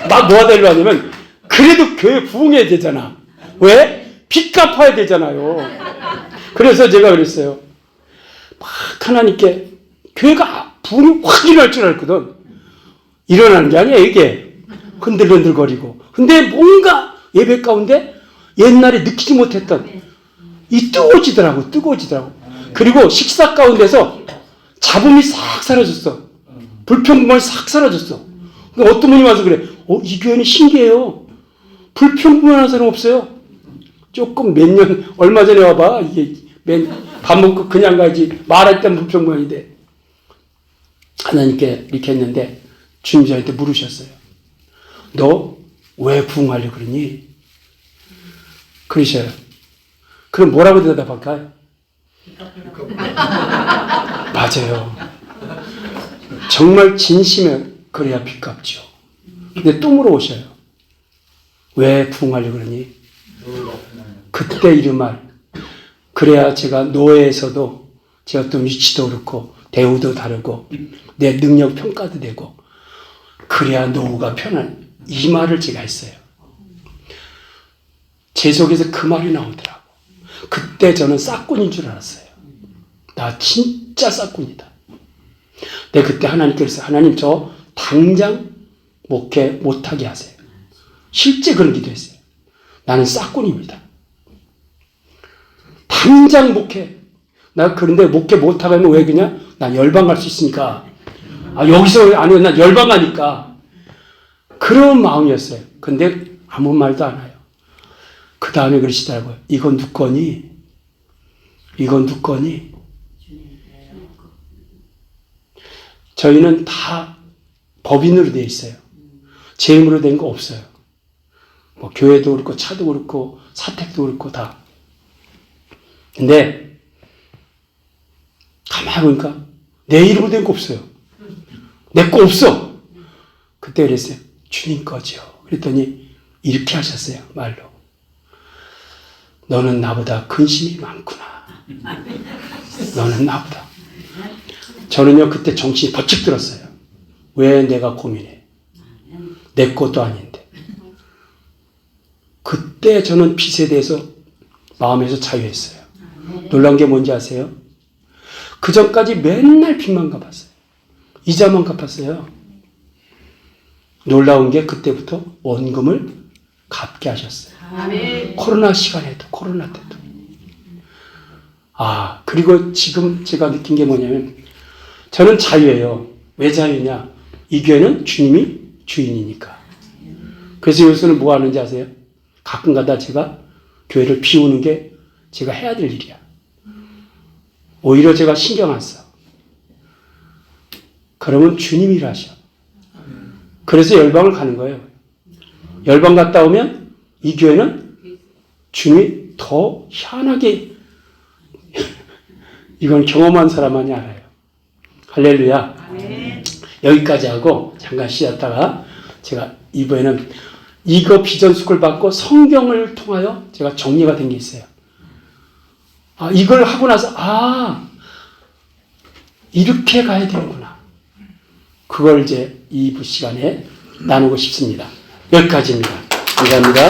막 뭐하려고 하냐면, 그래도 교회 부흥해야 되잖아. 왜? 빚 갚아야 되잖아요. 그래서 제가 그랬어요. 막 하나님께, 교회가 부흥이 확 일어날 줄 알거든. 일어나는 게 아니야, 이게. 흔들흔들거리고. 근데 뭔가 예배 가운데 옛날에 느끼지 못했던 이 뜨거워지더라고. 그리고 식사 가운데서 잡음이 싹 사라졌어. 불평불만이 싹 사라졌어. 그러니까 어떤 분이 와서 그래. 이 교회는 신기해요. 불평불만한 사람 없어요. 조금 얼마 전에 와봐. 이게 밥 먹고 그냥 가지. 말할 땐 불평불만이 돼. 하나님께 이렇게 했는데 주님 저한테 물으셨어요. 너 왜 부흥하려고 그러니? 그러셔요. 그럼 뭐라고 대답할까요? 맞아요. 정말 진심에 그래야 빚 갚죠. 근데 또 물어오셔요. 왜 부흥하려고 그러니? 그때 이런 말. 그래야 제가 노예에서도 제 어떤 위치도 그렇고 대우도 다르고 내 능력 평가도 되고 그래야 노후가 편한 이 말을 제가 했어요. 제 속에서 그 말이 나오더라고. 그때 저는 싹꾼인 줄 알았어요. 나 진짜 싹꾼이다. 근데 그때 하나님께 그랬어요. 하나님 저 당장 목회 못하게 하세요. 실제 그런 기도했어요. 나는 싹꾼입니다. 당장 목회. 나 그런데 목회 못하게 하면 왜 그냥? 난 열방 갈 수 있으니까. 여기서 아니면 난 열방 가니까. 그런 마음이었어요. 근데 아무 말도 안 해요. 그 다음에 그러시더라고요. 이건 누 거니? 저희는 다 법인으로 되어 있어요. 제 힘으로 된 거 없어요. 뭐 교회도 그렇고 차도 그렇고 사택도 그렇고 다. 근데 가만히 보니까 내 이름으로 된 거 없어요. 내 거 없어. 그때 그랬어요. 주님 거죠. 그랬더니 이렇게 하셨어요. 말로. 너는 나보다 근심이 많구나. 너는 나보다. 저는요 그때 정신이 번쩍 들었어요. 왜 내가 고민해? 내 것도 아닌데. 그때 저는 빚에 대해서 마음에서 자유했어요. 놀란 게 뭔지 아세요? 그 전까지 맨날 빚만 갚았어요. 이자만 갚았어요. 놀라운 게 그때부터 원금을 갚게 하셨어요. 아멘. 코로나 시간에도, 코로나 때도. 그리고 지금 제가 느낀 게 뭐냐면, 저는 자유예요. 왜 자유냐? 이 교회는 주님이 주인이니까. 그래서 요새는 뭐 하는지 아세요? 가끔 가다 제가 교회를 비우는 게 제가 해야 될 일이야. 오히려 제가 신경 안 써. 그러면 주님이 일하셔. 그래서 열방을 가는 거예요. 열방 갔다 오면 이 교회는 주님이 더 희한하게 이건 경험한 사람만이 알아요. 할렐루야. 아멘. 여기까지 하고 잠깐 쉬었다가 제가 이번에는 이거 비전스쿨 받고 성경을 통하여 제가 정리가 된 게 있어요. 이걸 하고 나서 이렇게 가야 되는구나. 그걸 이제 2부 시간에 나누고 싶습니다. 여기까지입니다. 감사합니다.